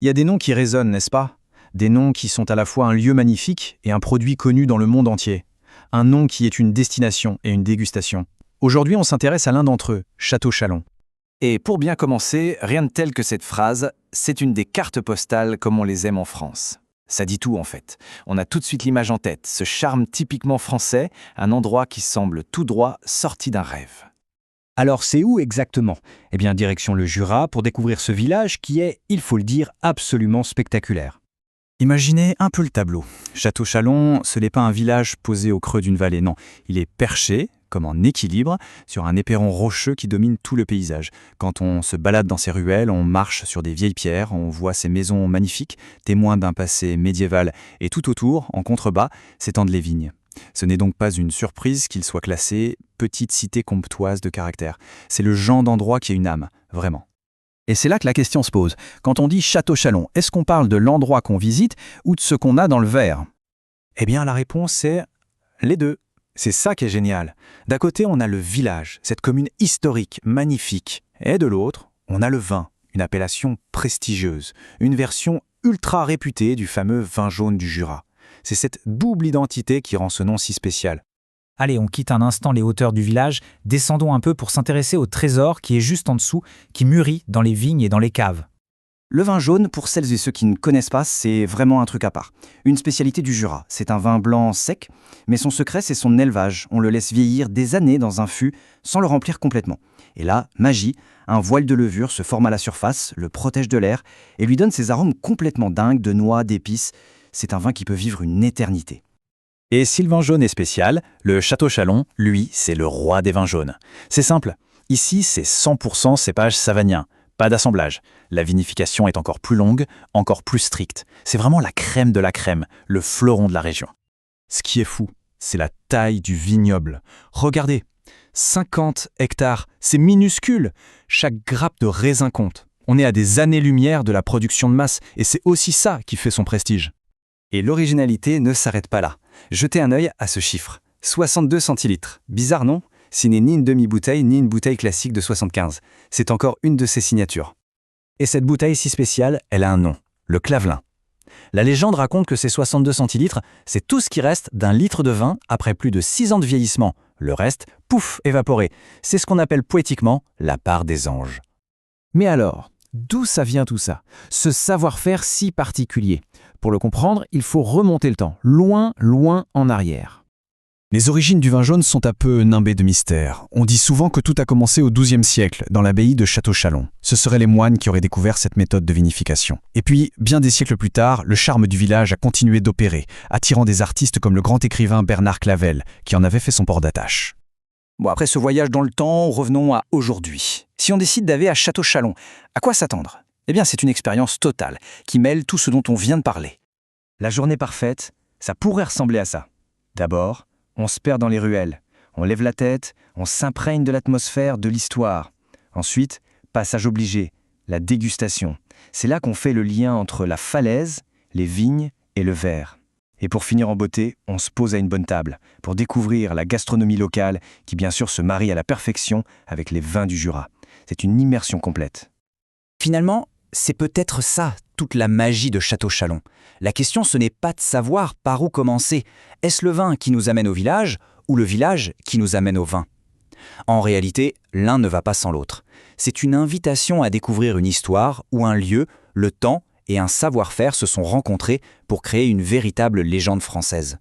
Il y a des noms qui résonnent, n'est-ce pas? Des noms qui sont à la fois un lieu magnifique et un produit connu dans le monde entier. Un nom qui est une destination et une dégustation. Aujourd'hui, on s'intéresse à l'un d'entre eux, Château Chalon. Et pour bien commencer, rien de tel que cette phrase, c'est une des cartes postales comme on les aime en France. Ça dit tout en fait. On a tout de suite l'image en tête, ce charme typiquement français, un endroit qui semble tout droit sorti d'un rêve. Alors c'est où exactement? Eh bien direction le Jura pour découvrir ce village qui est, il faut le dire, absolument spectaculaire. Imaginez un peu le tableau. Château Chalon, ce n'est pas un village posé au creux d'une vallée, non. Il est perché, comme en équilibre, sur un éperon rocheux qui domine tout le paysage. Quand on se balade dans ces ruelles, on marche sur des vieilles pierres, on voit ces maisons magnifiques, témoins d'un passé médiéval, et tout autour, en contrebas, s'étendent les vignes. Ce n'est donc pas une surprise qu'il soit classé petite cité comtoise de caractère. C'est le genre d'endroit qui a une âme, vraiment. Et c'est là que la question se pose. Quand on dit Château Chalon, est-ce qu'on parle de l'endroit qu'on visite ou de ce qu'on a dans le verre? Eh bien, la réponse est les deux. C'est ça qui est génial. D'un côté, on a le village, cette commune historique, magnifique. Et de l'autre, on a le vin, une appellation prestigieuse, une version ultra réputée du fameux vin jaune du Jura. C'est cette double identité qui rend ce nom si spécial. Allez, on quitte un instant les hauteurs du village, descendons un peu pour s'intéresser au trésor qui est juste en dessous, qui mûrit dans les vignes et dans les caves. Le vin jaune, pour celles et ceux qui ne connaissent pas, c'est vraiment un truc à part. Une spécialité du Jura. C'est un vin blanc sec, mais son secret, c'est son élevage. On le laisse vieillir des années dans un fût sans le remplir complètement. Et là, magie, un voile de levure se forme à la surface, le protège de l'air et lui donne ces arômes complètement dingues de noix, d'épices. C'est un vin qui peut vivre une éternité. Et si le vin jaune est spécial, le Château Chalon, lui, c'est le roi des vins jaunes. C'est simple, ici c'est 100% cépage savagnin, pas d'assemblage. La vinification est encore plus longue, encore plus stricte. C'est vraiment la crème de la crème, le fleuron de la région. Ce qui est fou, c'est la taille du vignoble. Regardez, 50 hectares, c'est minuscule. Chaque grappe de raisin compte. On est à des années-lumière de la production de masse, et c'est aussi ça qui fait son prestige. Et l'originalité ne s'arrête pas là. Jetez un œil à ce chiffre. 62 centilitres. Bizarre, non? Ce n'est ni une demi-bouteille, ni une bouteille classique de 75. C'est encore une de ses signatures. Et cette bouteille si spéciale, elle a un nom, le Clavelin. La légende raconte que ces 62 centilitres, c'est tout ce qui reste d'un litre de vin après plus de 6 ans de vieillissement. Le reste, pouf, évaporé. C'est ce qu'on appelle poétiquement la part des anges. Mais alors, d'où ça vient tout ça? Ce savoir-faire si particulier. Pour le comprendre, il faut remonter le temps, loin, loin en arrière. Les origines du vin jaune sont un peu nimbées de mystère. On dit souvent que tout a commencé au XIIe siècle, dans l'abbaye de Château Chalon. Ce seraient les moines qui auraient découvert cette méthode de vinification. Et puis, bien des siècles plus tard, le charme du village a continué d'opérer, attirant des artistes comme le grand écrivain Bernard Clavel, qui en avait fait son port d'attache. Bon, après ce voyage dans le temps, revenons à aujourd'hui. Si on décide d'aller à Château Chalon, à quoi s'attendre? Eh bien, c'est une expérience totale, qui mêle tout ce dont on vient de parler. La journée parfaite, ça pourrait ressembler à ça. D'abord, on se perd dans les ruelles, on lève la tête, on s'imprègne de l'atmosphère, de l'histoire. Ensuite, passage obligé, la dégustation. C'est là qu'on fait le lien entre la falaise, les vignes et le verre. Et pour finir en beauté, on se pose à une bonne table pour découvrir la gastronomie locale qui bien sûr se marie à la perfection avec les vins du Jura. C'est une immersion complète. Finalement, c'est peut-être ça, toute la magie de Château Chalon. La question, ce n'est pas de savoir par où commencer. Est-ce le vin qui nous amène au village ou le village qui nous amène au vin? En réalité, l'un ne va pas sans l'autre. C'est une invitation à découvrir une histoire où un lieu, le temps et un savoir-faire se sont rencontrés pour créer une véritable légende française.